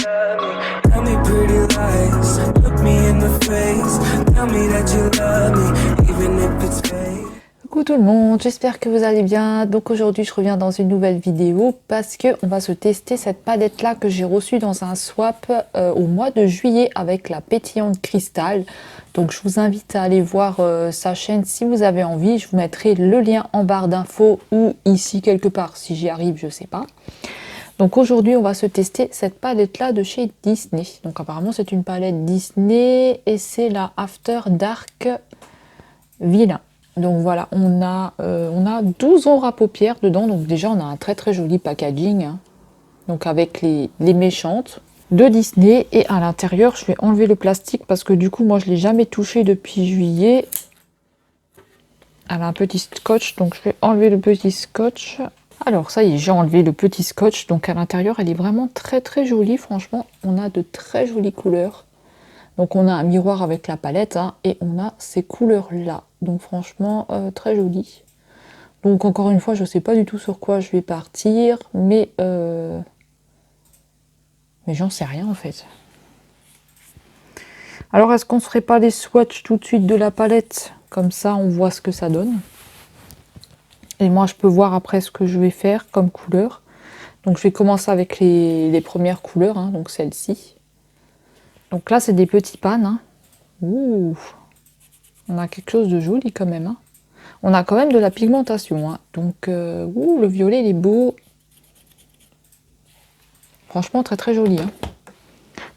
love me. Tell me pretty lies, look me in the face. Tell me that you love me, even if it's fake. Coucou tout le monde, j'espère que vous allez bien. Donc aujourd'hui je reviens dans une nouvelle vidéo parce que on va se tester cette palette là que j'ai reçue dans un swap au mois de juillet avec la pétillante cristal. Donc je vous invite à aller voir sa chaîne si vous avez envie. Je vous mettrai le lien en barre d'infos ou ici quelque part si j'y arrive, je sais pas. Donc aujourd'hui on va se tester cette palette là de chez Disney. Donc apparemment c'est une palette Disney et c'est la After Dark Villain. Donc voilà, on a 12 ombres à paupières dedans. Donc déjà, on a un très très joli packaging. Hein. Donc avec les méchantes de Disney. Et à l'intérieur, je vais enlever le plastique parce que du coup, moi, je ne l'ai jamais touché depuis juillet. Elle a un petit scotch, donc je vais enlever le petit scotch. Alors ça y est, j'ai enlevé le petit scotch. Donc à l'intérieur, elle est vraiment très très jolie. Franchement, on a de très jolies couleurs. Donc on a un miroir avec la palette hein, et on a ces couleurs là. Donc franchement très joli. Donc encore une fois je sais pas du tout sur quoi je vais partir. Mais j'en sais rien en fait. Alors est-ce qu'on se ferait pas des swatchs tout de suite de la palette? Comme ça on voit ce que ça donne. Et moi je peux voir après ce que je vais faire comme couleur. Donc je vais commencer avec les premières couleurs. Hein, donc celle-ci. Donc là, c'est des petits pans. Hein. Ouh, on a quelque chose de joli quand même. Hein. On a quand même de la pigmentation. Hein. Donc, ouh, le violet, il est beau. Franchement, très très joli. Hein.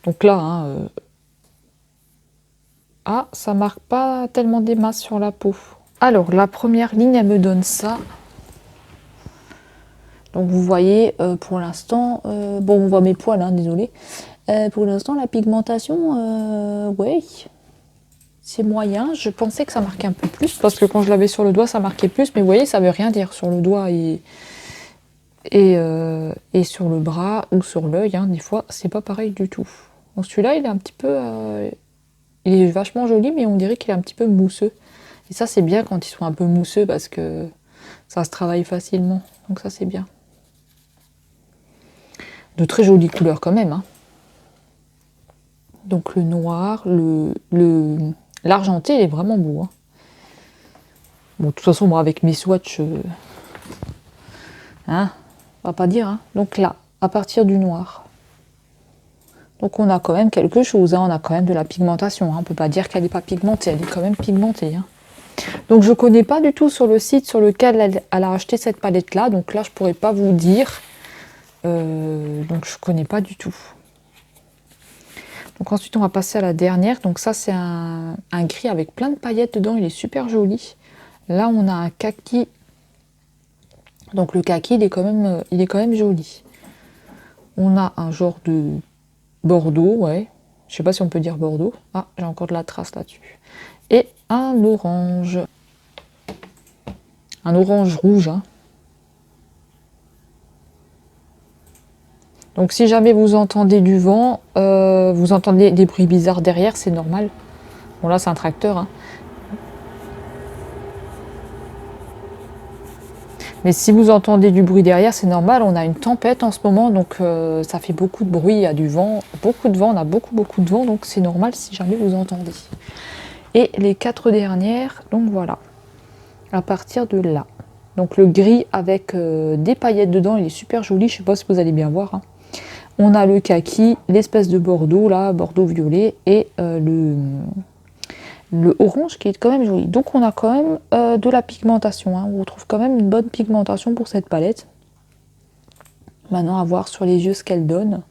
Donc là, hein, ah, ça marque pas tellement des masses sur la peau. Alors, la première ligne, elle me donne ça. Donc, vous voyez, pour l'instant, bon, on voit mes poils, hein, désolé. Pour l'instant, la pigmentation, ouais, c'est moyen. Je pensais que ça marquait un peu plus, parce que quand je l'avais sur le doigt, ça marquait plus. Mais vous voyez, ça veut rien dire sur le doigt et sur le bras ou sur l'œil. Hein, des fois, c'est pas pareil du tout. Donc celui-là, il est un petit peu... il est vachement joli, mais on dirait qu'il est un petit peu mousseux. Et ça, c'est bien quand ils sont un peu mousseux, parce que ça se travaille facilement. Donc ça, c'est bien. De très jolies couleurs quand même. Hein. Donc le noir, l'argenté, il est vraiment beau. Hein. Bon, de toute façon, moi, avec mes swatchs, hein, on va pas dire. Hein. Donc là, à partir du noir. Donc on a quand même quelque chose. Hein. On a quand même de la pigmentation. Hein. On peut pas dire qu'elle n'est pas pigmentée. Elle est quand même pigmentée. Hein. Donc je connais pas du tout sur le site sur lequel elle a acheté cette palette-là. Donc là, je pourrais pas vous dire. Donc je connais pas du tout. Donc ensuite, on va passer à la dernière. Donc ça, c'est un gris avec plein de paillettes dedans. Il est super joli. Là, on a un kaki. Donc le kaki, il est quand même joli. On a un genre de bordeaux, ouais. Je sais pas si on peut dire bordeaux. Ah, j'ai encore de la trace là-dessus. Et un orange. Un orange rouge. Hein. Donc si jamais vous entendez du vent, vous entendez des bruits bizarres derrière, c'est normal. Bon là, c'est un tracteur. Hein. Mais si vous entendez du bruit derrière, c'est normal. On a une tempête en ce moment, donc ça fait beaucoup de bruit. Il y a du vent, beaucoup de vent. On a beaucoup de vent, donc c'est normal si jamais vous entendez. Et les 4 dernières, donc voilà. À partir de là. Donc le gris avec des paillettes dedans, il est super joli. Je sais pas si vous allez bien voir. Hein. On a le kaki, l'espèce de bordeaux là, bordeaux violet et le orange qui est quand même joli. Donc on a quand même de la pigmentation. Hein. On retrouve quand même une bonne pigmentation pour cette palette. Maintenant à voir sur les yeux ce qu'elle donne.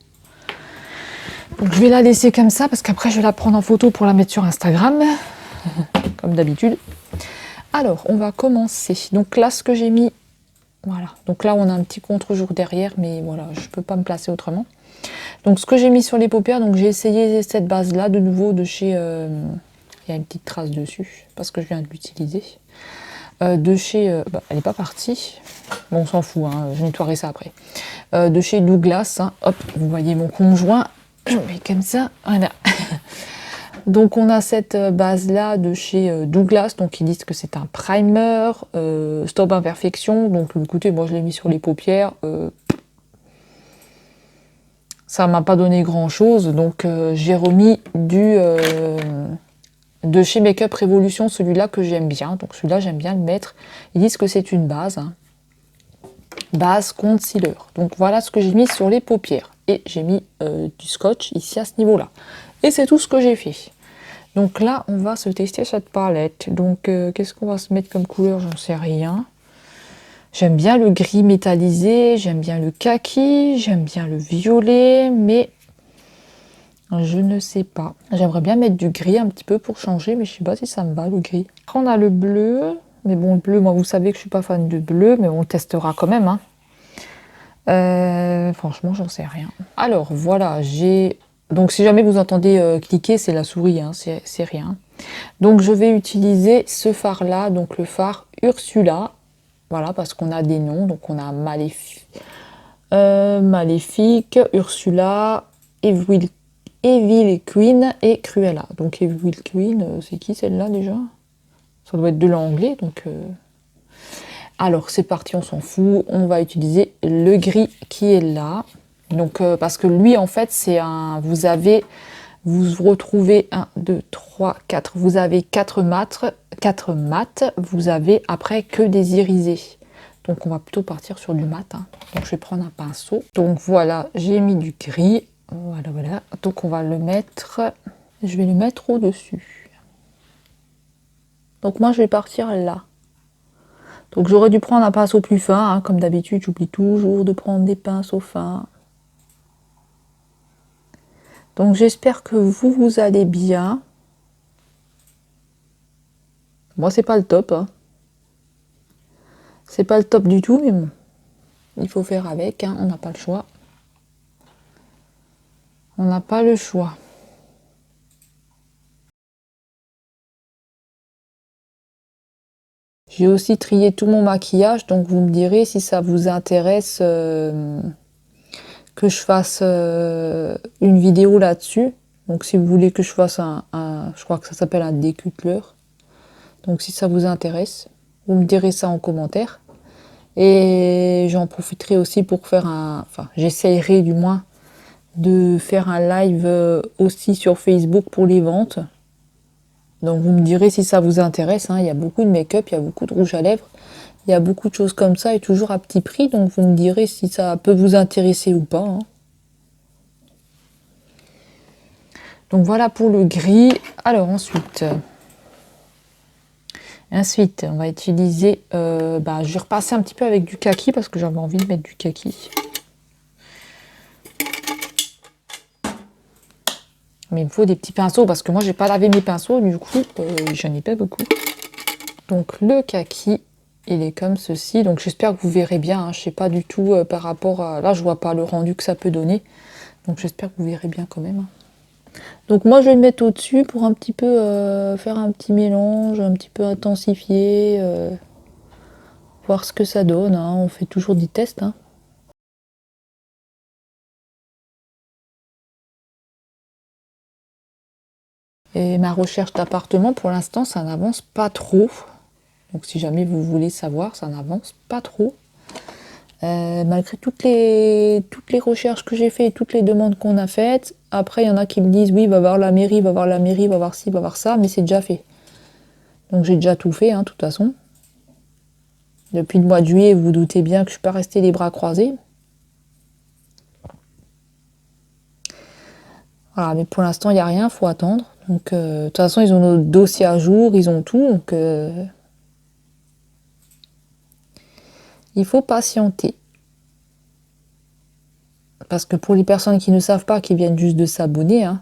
Donc je vais la laisser comme ça parce qu'après je vais la prendre en photo pour la mettre sur Instagram. Comme d'habitude. Alors on va commencer. Donc là ce que j'ai mis. Voilà. Donc là on a un petit contre-jour derrière. Mais voilà, je ne peux pas me placer autrement. Donc ce que j'ai mis sur les paupières. Donc j'ai essayé cette base là de nouveau de chez... il y a une petite trace dessus, parce que je viens de l'utiliser. De chez... elle n'est pas partie. Bon, on s'en fout, hein, je nettoierai ça après. De chez Douglas. Hein, hop, vous voyez mon conjoint. Je mets comme ça, voilà. Donc on a cette base-là de chez Douglas. Donc ils disent que c'est un primer. Stop imperfection. Donc écoutez, moi je l'ai mis sur les paupières. ça m'a pas donné grand chose, donc j'ai remis de chez Make Up Revolution, celui-là que j'aime bien. Donc celui-là, j'aime bien le mettre. Ils disent que c'est une base, hein. Base concealer. Donc voilà ce que j'ai mis sur les paupières. Et j'ai mis du scotch ici à ce niveau-là. Et c'est tout ce que j'ai fait. Donc là, on va se tester cette palette. Donc qu'est-ce qu'on va se mettre comme couleur? J'en sais rien. J'aime bien le gris métallisé, j'aime bien le kaki, j'aime bien le violet, mais je ne sais pas. J'aimerais bien mettre du gris un petit peu pour changer, mais je sais pas si ça me va le gris. Après on a le bleu, mais bon le bleu, moi vous savez que je suis pas fan de bleu, mais on testera quand même, hein. Franchement j'en sais rien. Alors voilà, donc si jamais vous entendez cliquer, c'est la souris, hein, c'est rien. Donc je vais utiliser ce fard là, donc le fard Ursula. Voilà, parce qu'on a des noms, donc on a Maléfique, Ursula, Evil Queen et Cruella. Donc Evil Queen, c'est qui celle-là déjà? Ça doit être de l'anglais, donc... Alors c'est parti, on s'en fout, on va utiliser le gris qui est là. Donc parce que lui en fait c'est un... Vous retrouvez 1, 2, 3, 4, vous avez 4 mat, vous avez après que des irisés. Donc on va plutôt partir sur du mat, hein. Donc je vais prendre un pinceau. Donc voilà, j'ai mis du gris. Voilà, voilà. Donc on va le mettre, je vais le mettre au-dessus. Donc moi je vais partir là. Donc j'aurais dû prendre un pinceau plus fin, hein. Comme d'habitude, j'oublie toujours de prendre des pinceaux fins. Donc j'espère que vous allez bien. Moi c'est pas le top, hein. C'est pas le top du tout, mais bon. Il faut faire avec, hein. On n'a pas le choix. On n'a pas le choix. J'ai aussi trié tout mon maquillage, donc vous me direz si ça vous intéresse que je fasse une vidéo là-dessus. Donc si vous voulez que je fasse je crois que ça s'appelle un décutler. Donc si ça vous intéresse, vous me direz ça en commentaire. Et j'en profiterai aussi pour faire enfin j'essayerai du moins de faire un live aussi sur Facebook pour les ventes. Donc vous me direz si ça vous intéresse, hein. Il y a beaucoup de make-up, il y a beaucoup de rouge à lèvres, il y a beaucoup de choses comme ça et toujours à petit prix. Donc vous me direz si ça peut vous intéresser ou pas, hein. Donc voilà pour le gris. Alors ensuite, on va utiliser, je vais repasser un petit peu avec du kaki parce que j'avais envie de mettre du kaki. Mais il me faut des petits pinceaux parce que moi j'ai pas lavé mes pinceaux, du coup j'en ai pas beaucoup. Donc le kaki, il est comme ceci. Donc j'espère que vous verrez bien, hein. Je sais pas du tout par rapport à... Là je vois pas le rendu que ça peut donner. Donc j'espère que vous verrez bien quand même, hein. Donc moi je vais le mettre au-dessus pour un petit peu faire un petit mélange, un petit peu intensifier, voir ce que ça donne, hein. On fait toujours des tests, hein. Et ma recherche d'appartement, pour l'instant, ça n'avance pas trop. Donc si jamais vous voulez savoir, ça n'avance pas trop. Malgré toutes les recherches que j'ai faites et toutes les demandes qu'on a faites, après il y en a qui me disent oui, va voir la mairie, va voir la mairie, va voir ci, va voir ça, mais c'est déjà fait. Donc j'ai déjà tout fait, hein, de toute façon. Depuis le mois de juillet, vous vous doutez bien que je ne suis pas restée les bras croisés. Voilà, mais pour l'instant, il n'y a rien, il faut attendre. Donc, de toute façon, ils ont nos dossiers à jour, ils ont tout. Donc, il faut patienter. Parce que pour les personnes qui ne savent pas, qui viennent juste de s'abonner, hein,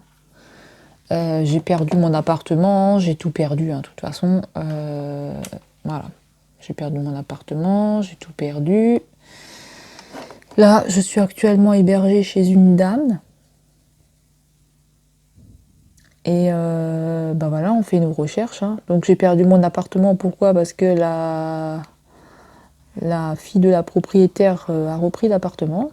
j'ai perdu mon appartement, j'ai tout perdu, hein, de toute façon. Voilà, j'ai perdu mon appartement, j'ai tout perdu. Là, je suis actuellement hébergée chez une dame. Et voilà, on fait nos recherches, hein. Donc j'ai perdu mon appartement, pourquoi? Parce que la fille de la propriétaire a repris l'appartement.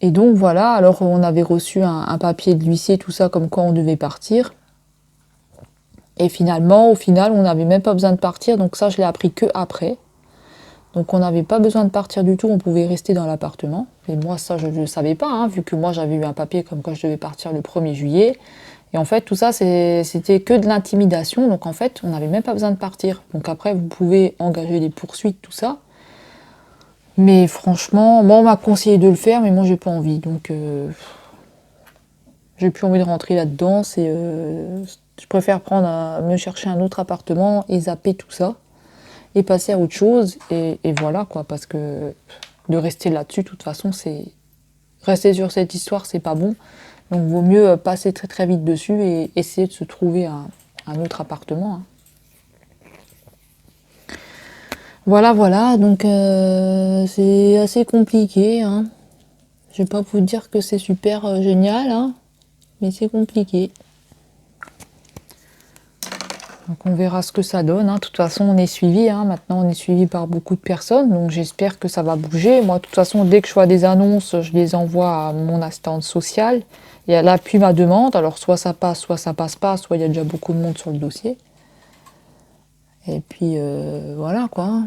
Et donc voilà, alors on avait reçu un papier de l'huissier, tout ça, comme quoi on devait partir. Et finalement, au final, on n'avait même pas besoin de partir, donc ça je l'ai appris que après. Donc on n'avait pas besoin de partir du tout, on pouvait rester dans l'appartement. Et moi ça je ne le savais pas, hein, vu que moi j'avais eu un papier comme quoi je devais partir le 1er juillet. Et en fait tout ça c'était que de l'intimidation, donc en fait on n'avait même pas besoin de partir. Donc après vous pouvez engager des poursuites, tout ça. Mais franchement, moi on m'a conseillé de le faire, mais moi j'ai pas envie. Donc j'ai plus envie de rentrer là-dedans. Je préfère me chercher un autre appartement et zapper tout ça. Et passer à autre chose, et voilà quoi, parce que de rester là-dessus, de toute façon, rester sur cette histoire, c'est pas bon. Donc vaut mieux passer très très vite dessus et essayer de se trouver un autre appartement. Hein. Voilà, donc c'est assez compliqué. Hein. Je vais pas vous dire que c'est super génial, hein, mais c'est compliqué. Donc on verra ce que ça donne. Hein. De toute façon, on est suivi. Hein. Maintenant, on est suivi par beaucoup de personnes. Donc j'espère que ça va bouger. Moi, de toute façon, dès que je vois des annonces, je les envoie à mon assistante sociale. Et elle appuie ma demande. Alors soit ça passe pas. Soit il y a déjà beaucoup de monde sur le dossier. Et puis voilà quoi.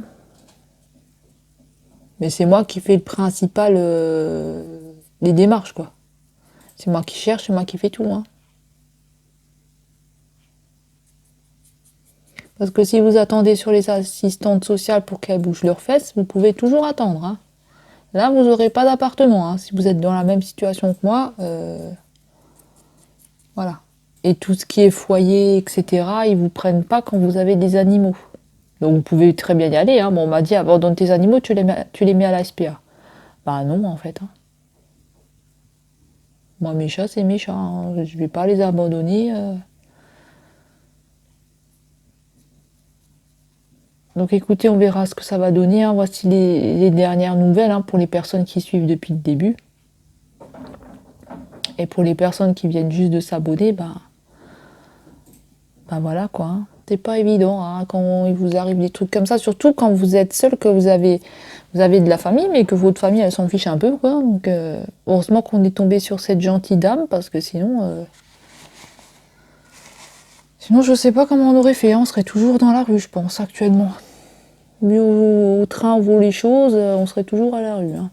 Mais c'est moi qui fais le principal des démarches quoi. C'est moi qui cherche, c'est moi qui fais tout. Hein. Parce que si vous attendez sur les assistantes sociales pour qu'elles bougent leurs fesses, vous pouvez toujours attendre. Hein. Là, vous n'aurez pas d'appartement. Hein. Si vous êtes dans la même situation que moi, voilà. Et tout ce qui est foyer, etc., ils vous prennent pas quand vous avez des animaux. Donc vous pouvez très bien y aller. Hein. Bon, on m'a dit, abandonne tes animaux, tu les mets à la SPA. Bah non, en fait. Hein. Moi, mes chats, c'est mes chats. Hein. Je vais pas les abandonner. Donc écoutez, on verra ce que ça va donner. Hein. Voici les dernières nouvelles hein, pour les personnes qui suivent depuis le début. Et pour les personnes qui viennent juste de s'abonner, bah voilà quoi. Hein. C'est pas évident hein, quand il vous arrive des trucs comme ça, surtout quand vous êtes seul, que vous avez de la famille, mais que votre famille elle s'en fiche un peu quoi. Donc heureusement qu'on est tombé sur cette gentille dame, parce que sinon je sais pas comment on aurait fait. Hein. On serait toujours dans la rue, je pense, actuellement. Vu au train où vont les choses, on serait toujours à la rue. Hein.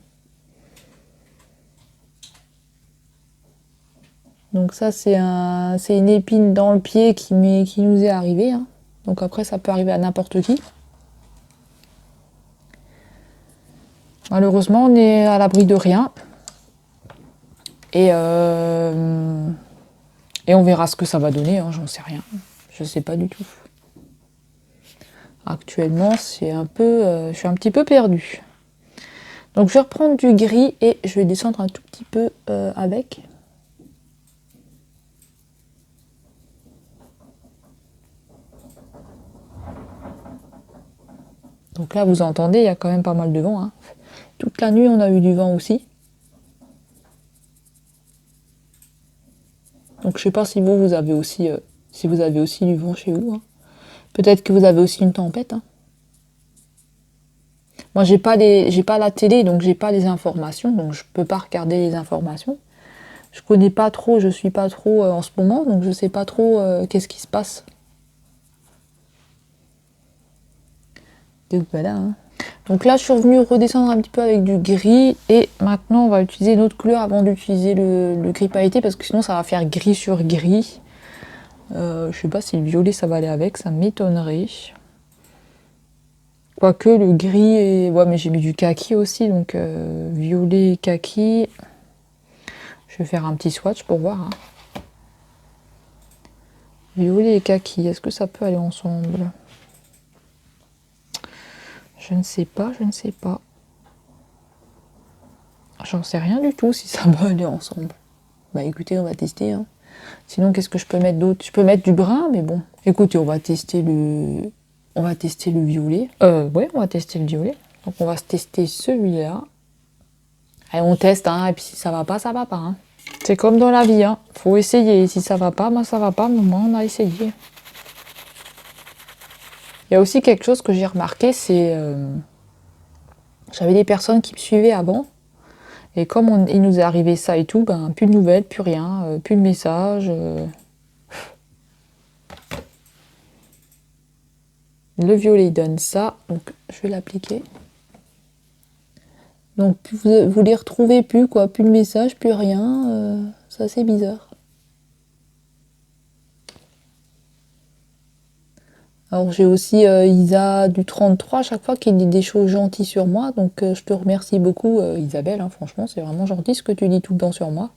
Donc ça, c'est une épine dans le pied qui nous est arrivée. Hein. Donc après, ça peut arriver à n'importe qui. Malheureusement, on est à l'abri de rien. Et on verra ce que ça va donner. Hein, j'en sais rien. Je sais pas du tout. Actuellement, je suis un petit peu perdue. Donc je vais reprendre du gris et je vais descendre un tout petit peu avec. Donc là, vous entendez, il y a quand même pas mal de vent. Hein. Toute la nuit, on a eu du vent aussi. Donc je sais pas si vous avez aussi, du vent chez vous. Hein. Peut-être que vous avez aussi une tempête. Hein. Moi, j'ai pas la télé, donc j'ai pas les informations, donc je peux pas regarder les informations. Je connais pas trop, je suis pas trop en ce moment, donc je sais pas trop qu'est-ce qui se passe. Donc voilà. Hein. Donc là, je suis revenue redescendre un petit peu avec du gris. Et maintenant, on va utiliser une autre couleur avant d'utiliser le gris pailleté. Parce que sinon, ça va faire gris sur gris. Je sais pas si le violet, ça va aller avec. Ça m'étonnerait. Quoique le gris est... Ouais, mais j'ai mis du kaki aussi. Donc violet et kaki. Je vais faire un petit swatch pour voir. Hein. Violet et kaki, est-ce que ça peut aller ensemble ? Je ne sais pas. J'en sais rien du tout si ça va aller ensemble. Bah écoutez, on va tester. Hein. Sinon, qu'est-ce que je peux mettre d'autre ? Je peux mettre du brun, mais bon. Écoutez, on va tester le violet. Ouais, on va tester le violet. Donc on va se tester celui-là. Allez, on teste, hein, et puis si ça va pas, ça va pas. Hein. C'est comme dans la vie, hein. Faut essayer. Si ça va pas, ben ça va pas, mais moi on a essayé. Il y a aussi quelque chose que j'ai remarqué, c'est... j'avais des personnes qui me suivaient avant, et comme il nous est arrivé ça et tout, ben plus de nouvelles, plus rien, plus de messages. Le violet il donne ça, donc je vais l'appliquer. Donc vous les retrouvez plus, quoi. Plus de messages, plus rien. C'est assez bizarre. Alors j'ai aussi Isa du 33 à chaque fois qui dit des choses gentilles sur moi. Donc je te remercie beaucoup Isabelle, hein, franchement c'est vraiment gentil ce que tu dis tout le temps sur moi.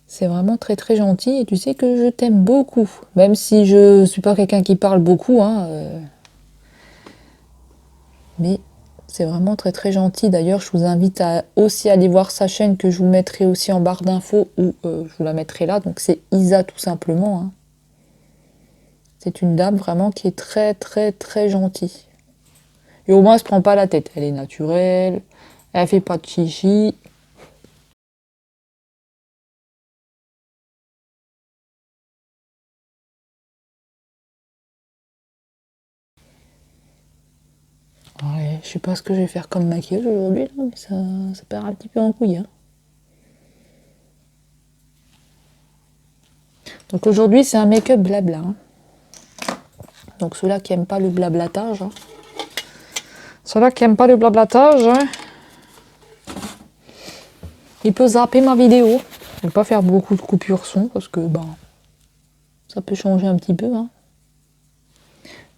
C'est vraiment très très gentil et tu sais que je t'aime beaucoup. Même si je suis pas quelqu'un qui parle beaucoup, hein, mais c'est vraiment très très gentil. D'ailleurs je vous invite à aussi aller voir sa chaîne que je vous mettrai aussi en barre d'infos ou je vous la mettrai là. Donc c'est Isa tout simplement, hein. C'est une dame vraiment qui est très très très gentille. Et au moins, elle se prend pas la tête. Elle est naturelle, elle fait pas de chichi. Ouais, je sais pas ce que je vais faire comme maquillage aujourd'hui, là, mais ça part un petit peu en couille, hein. Donc aujourd'hui, c'est un make-up blabla, hein. Donc ceux-là qui aiment pas le blablatage, hein. Ceux-là qui aiment pas le blablatage, hein, il peut zapper ma vidéo. Je vais pas faire beaucoup de coupures son parce que ben, ça peut changer un petit peu, hein.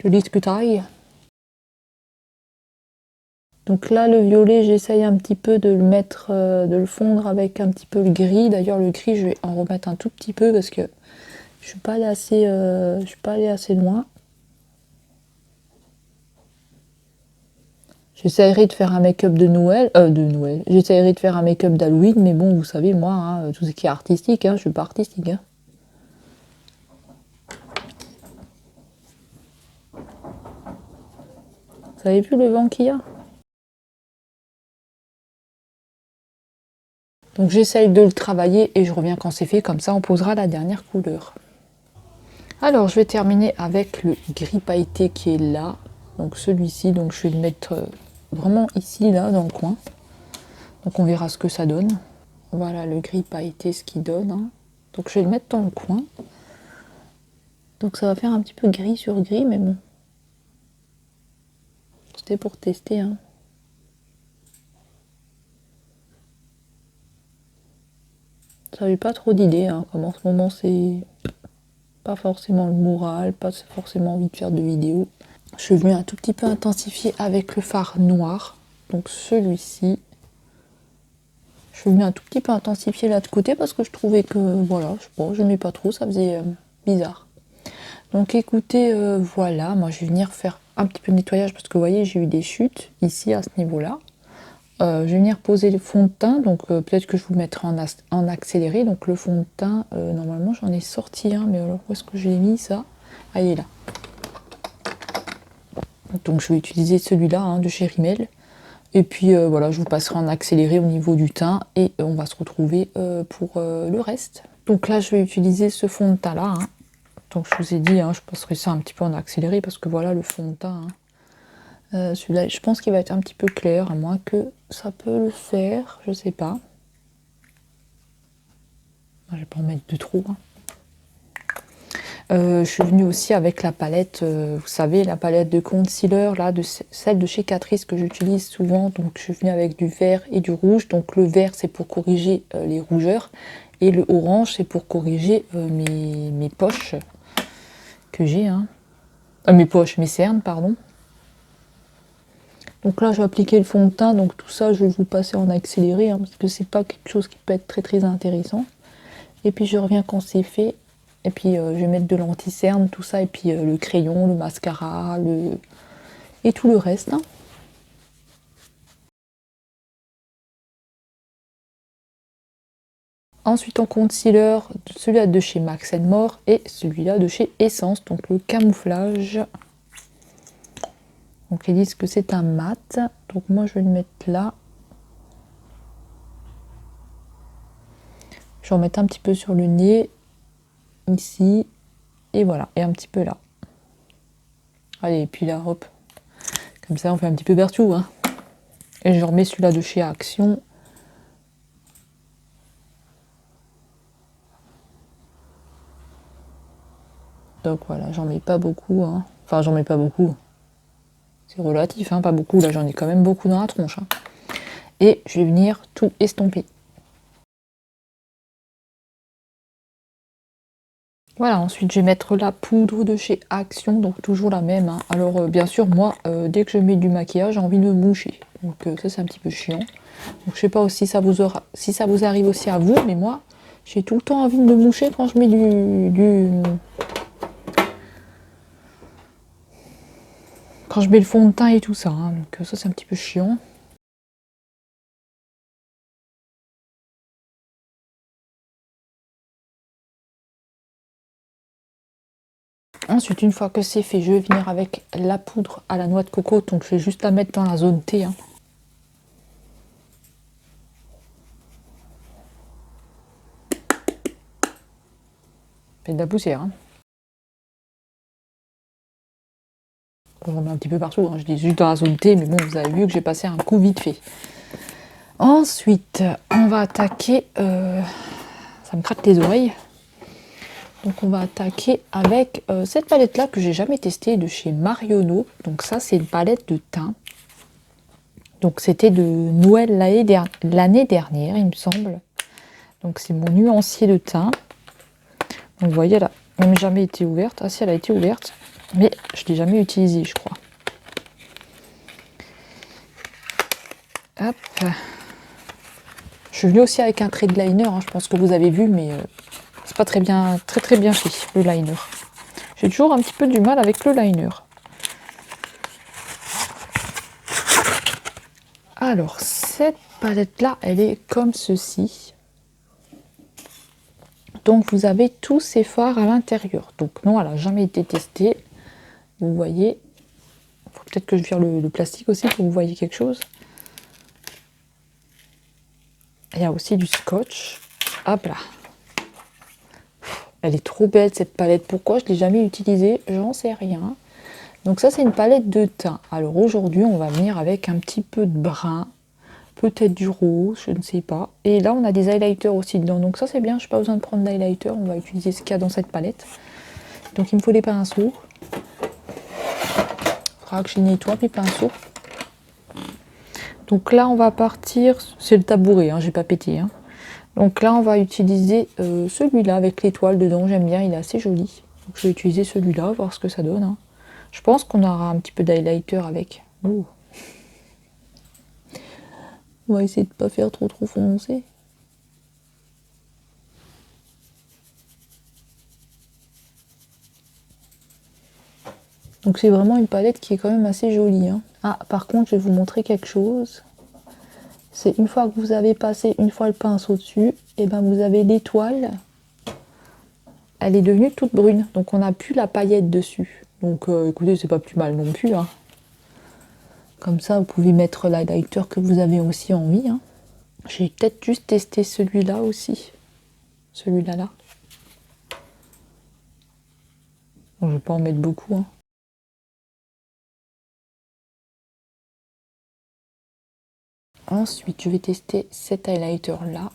Le discutail. Donc là, le violet, j'essaye un petit peu de le mettre, de le fondre avec un petit peu le gris. D'ailleurs, le gris, je vais en remettre un tout petit peu parce que je suis pas allée assez, je suis pas allée assez loin. J'essayerai de faire un make-up de Noël, J'essayerai de faire un make-up d'Halloween, mais bon, vous savez, moi, hein, tout ce qui est artistique, hein, je suis pas artistique, hein. Vous avez vu le vent qu'il y a? Donc j'essaye de le travailler et je reviens quand c'est fait, comme ça on posera la dernière couleur. Alors je vais terminer avec le gris pailleté qui est là. Donc celui-ci, donc je vais le mettre vraiment ici, là, dans le coin. Donc on verra ce que ça donne. Voilà le gris pailleté, ce qu'il donne, hein. Donc je vais le mettre dans le coin. Donc ça va faire un petit peu gris sur gris, mais bon. C'était pour tester, hein. Ça n'avait pas trop d'idées, hein, comme en ce moment c'est pas forcément le moral, pas forcément envie de faire de vidéos. Je suis venue un tout petit peu intensifier avec le fard noir, donc celui-ci. Je suis venue un tout petit peu intensifier là de côté parce que je trouvais que, voilà, je sais pas, je n'aimais pas trop, ça faisait bizarre. Donc écoutez, voilà, moi je vais venir faire un petit peu de nettoyage parce que vous voyez, j'ai eu des chutes ici à ce niveau-là. Je vais venir poser le fond de teint, donc peut-être que je vous mettrai en accéléré. Donc le fond de teint, normalement j'en ai sorti un, mais alors où est-ce que je l'ai mis ça? Ah, il est là. Donc je vais utiliser celui-là, hein, de chez Rimmel. Et puis voilà, je vous passerai en accéléré au niveau du teint et on va se retrouver pour le reste. Donc là je vais utiliser ce fond de teint là, hein. Donc je vous ai dit, hein, je passerai ça un petit peu en accéléré parce que voilà le fond de teint, hein. Celui-là, je pense qu'il va être un petit peu clair, à moins que ça peut le faire, je sais pas. Je vais pas en mettre de trop, hein. Je suis venue aussi avec la palette, vous savez, la palette de concealer, là, celle de chez Catrice que j'utilise souvent. Donc je suis venue avec du vert et du rouge. Donc le vert, c'est pour corriger les rougeurs. Et le orange, c'est pour corriger mes poches que j'ai, hein. Mes cernes, pardon. Donc là, je vais appliquer le fond de teint. Donc tout ça, je vais vous passer en accéléré, hein, parce que c'est pas quelque chose qui peut être très très intéressant. Et puis je reviens quand c'est fait. Et puis je vais mettre de l'anti-cerne, tout ça. Et puis le crayon, le mascara, et tout le reste, hein. Ensuite en concealer, celui-là de chez Max More et celui-là de chez Essence, donc le camouflage. Donc ils disent que c'est un mat, donc moi je vais le mettre là. Je vais en mettre un petit peu sur le nez, ici, et voilà, et un petit peu là. Allez, et puis là, hop, comme ça on fait un petit peu partout, hein. Et je remets celui-là de chez Action. Donc voilà, j'en mets pas beaucoup, hein. Enfin, j'en mets pas beaucoup. C'est relatif, hein, pas beaucoup. Là, j'en ai quand même beaucoup dans la tronche. Hein. Et je vais venir tout estomper. Voilà, ensuite je vais mettre la poudre de chez Action, donc toujours la même. Hein. Alors bien sûr, moi, dès que je mets du maquillage, j'ai envie de me moucher. Donc ça c'est un petit peu chiant. Donc je sais pas si ça vous arrive aussi à vous, mais moi, j'ai tout le temps envie de me moucher quand je mets quand je mets le fond de teint et tout ça. Hein. Donc ça c'est un petit peu chiant. Ensuite, une fois que c'est fait, je vais venir avec la poudre à la noix de coco. Donc, je vais juste la mettre dans la zone T. Hein. Fait de la poussière. Hein. On remet un petit peu partout. Hein. Je dis juste dans la zone T, mais bon, vous avez vu que j'ai passé un coup vite fait. Ensuite, on va attaquer... ça me gratte les oreilles. Donc on va attaquer avec cette palette là que j'ai jamais testée de chez Marionneau. Donc ça c'est une palette de teint. Donc c'était de Noël l'année dernière il me semble. Donc c'est mon nuancier de teint. Donc vous voyez elle a même jamais été ouverte. Ah si elle a été ouverte. Mais je ne l'ai jamais utilisée je crois. Hop. Je suis venue aussi avec un trait de liner. Hein, je pense que vous avez vu mais... c'est pas très bien fait, le liner. J'ai toujours un petit peu du mal avec le liner. Alors, cette palette-là, elle est comme ceci. Donc, vous avez tous ces fards à l'intérieur. Donc, non, elle n'a jamais été testée. Vous voyez. Il faut peut-être que je vire le plastique aussi pour que vous voyez quelque chose. Il y a aussi du scotch. Hop là. Elle est trop belle cette palette. Pourquoi je ne l'ai jamais utilisée? J'en sais rien. Donc ça c'est une palette de teint. Alors aujourd'hui on va venir avec un petit peu de brun. Peut-être du rose, je ne sais pas. Et là on a des highlighters aussi dedans. Donc ça c'est bien, je n'ai pas besoin de prendre d'highlighter. On va utiliser ce qu'il y a dans cette palette. Donc il me faut des pinceaux. Il faudra que je nettoie mes pinceaux. Donc là on va partir. C'est le tabouret, hein, j'ai pas pété. Hein. Donc là, on va utiliser celui-là avec l'étoile dedans. J'aime bien, il est assez joli. Donc je vais utiliser celui-là, voir ce que ça donne. Hein. Je pense qu'on aura un petit peu d'highlighter avec. Ouh. On va essayer de ne pas faire trop foncé. Donc c'est vraiment une palette qui est quand même assez jolie. Hein. Ah, par contre, je vais vous montrer quelque chose. C'est une fois que vous avez passé une fois le pinceau dessus, et ben vous avez l'étoile. Elle est devenue toute brune, donc on n'a plus la paillette dessus. Donc écoutez, c'est pas plus mal non plus. Hein. Comme ça, vous pouvez mettre l'highlighter que vous avez aussi envie. Hein. J'ai peut-être juste testé celui-là aussi. Celui-là là. Bon, je vais pas en mettre beaucoup. Hein. Ensuite, je vais tester cet highlighter là.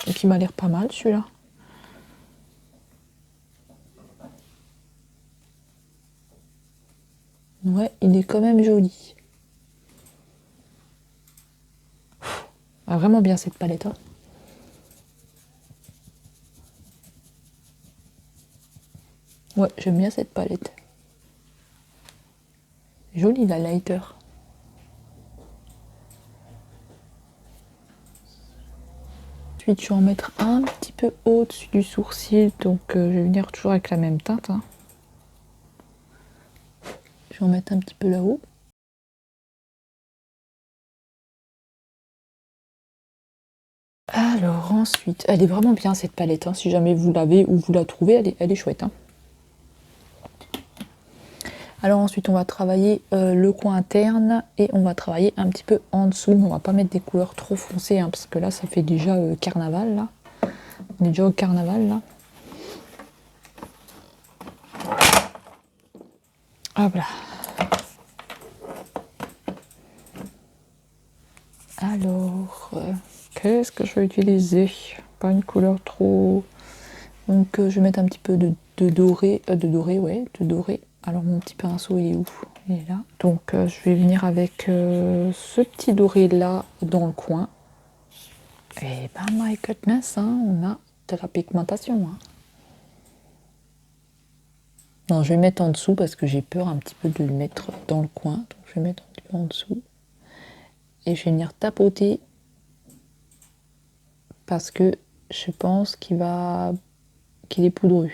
Donc il m'a l'air pas mal celui-là. Ouais, il est quand même joli. Ah, vraiment bien cette palette. Hein. Ouais, j'aime bien cette palette. Joli l'highlighter. Ensuite, je vais en mettre un petit peu au-dessus du sourcil. Donc, je vais venir toujours avec la même teinte. Hein. Je vais en mettre un petit peu là-haut. Alors, ensuite, elle est vraiment bien cette palette. Hein. Si jamais vous l'avez ou vous la trouvez, elle est chouette. Hein. Alors ensuite, on va travailler le coin interne et on va travailler un petit peu en dessous. On va pas mettre des couleurs trop foncées hein, parce que là, ça fait déjà carnaval. Là. On est déjà au carnaval là. Hop là. Alors, qu'est-ce que je vais utiliser? Pas une couleur trop... Donc je vais mettre un petit peu de doré, de doré. Alors mon petit pinceau il est où? Il est là. Donc je vais venir avec ce petit doré là dans le coin. Et ben my goodness, hein, on a de la pigmentation. Hein. Non, je vais mettre en dessous parce que j'ai peur un petit peu de le mettre dans le coin. Donc je vais mettre un petit peu en dessous. Et je vais venir tapoter parce que je pense qu'il est poudreux.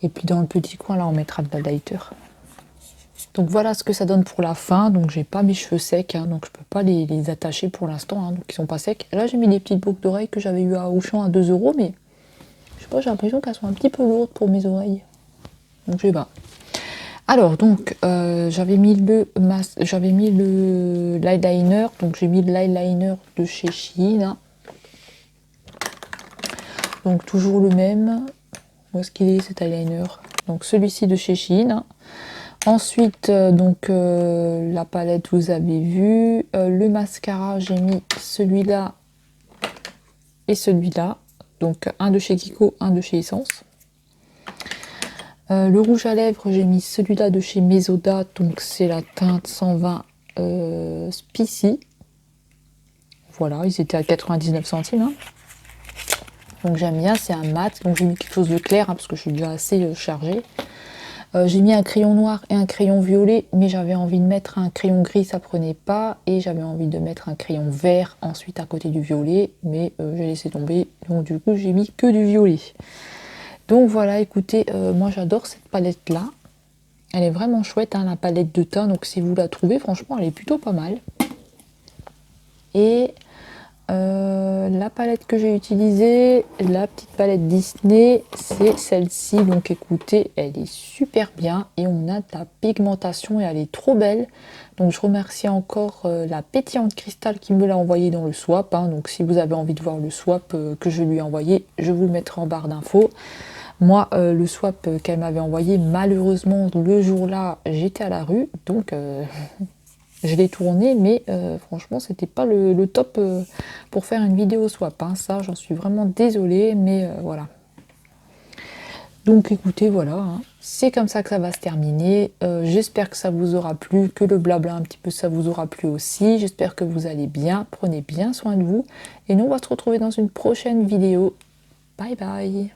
Et puis dans le petit coin là on mettra de l'highlighter. Donc voilà ce que ça donne pour la fin. Donc j'ai pas mes cheveux secs, hein, donc je peux pas les attacher pour l'instant, hein, donc ils sont pas secs. Là j'ai mis des petites boucles d'oreilles que j'avais eu à Auchan à 2 €, mais je sais pas, j'ai l'impression qu'elles sont un petit peu lourdes pour mes oreilles. Donc je sais pas. Alors donc j'avais mis l'eyeliner, donc j'ai mis l'eyeliner de chez Shein. Hein. Donc toujours le même. Où est-ce qu'il est cet eyeliner? Donc celui-ci de chez Shein. Hein. Ensuite, la palette, vous avez vu. Le mascara, j'ai mis celui-là et celui-là. Donc un de chez Kiko, un de chez Essence. Le rouge à lèvres, j'ai mis celui-là de chez Mesoda. Donc c'est la teinte 120 Spicy. Voilà, ils étaient à 99 centimes. Hein. Donc j'aime bien, c'est un mat. Donc j'ai mis quelque chose de clair hein, parce que je suis déjà assez chargée. J'ai mis un crayon noir et un crayon violet, mais j'avais envie de mettre un crayon gris, ça prenait pas. Et j'avais envie de mettre un crayon vert ensuite à côté du violet, mais j'ai laissé tomber. Donc du coup, j'ai mis que du violet. Donc voilà, écoutez, moi j'adore cette palette-là. Elle est vraiment chouette, hein, la palette de teint. Donc si vous la trouvez, franchement, elle est plutôt pas mal. Et la palette que j'ai utilisée, la petite palette Disney, c'est celle-ci. Donc écoutez, elle est super bien et on a de la pigmentation et elle est trop belle. Donc je remercie encore la pétillante cristal qui me l'a envoyé dans le swap. Hein. Donc si vous avez envie de voir le swap que je lui ai envoyé, je vous le mettrai en barre d'infos. Moi, le swap qu'elle m'avait envoyé, malheureusement, le jour-là, j'étais à la rue. Donc je l'ai tourné, mais franchement, c'était pas le top pour faire une vidéo swap. Hein. Ça, j'en suis vraiment désolée, mais voilà. Donc écoutez, voilà, hein. C'est comme ça que ça va se terminer. J'espère que ça vous aura plu, que le blabla un petit peu, ça vous aura plu aussi. J'espère que vous allez bien, prenez bien soin de vous. Et nous, on va se retrouver dans une prochaine vidéo. Bye bye!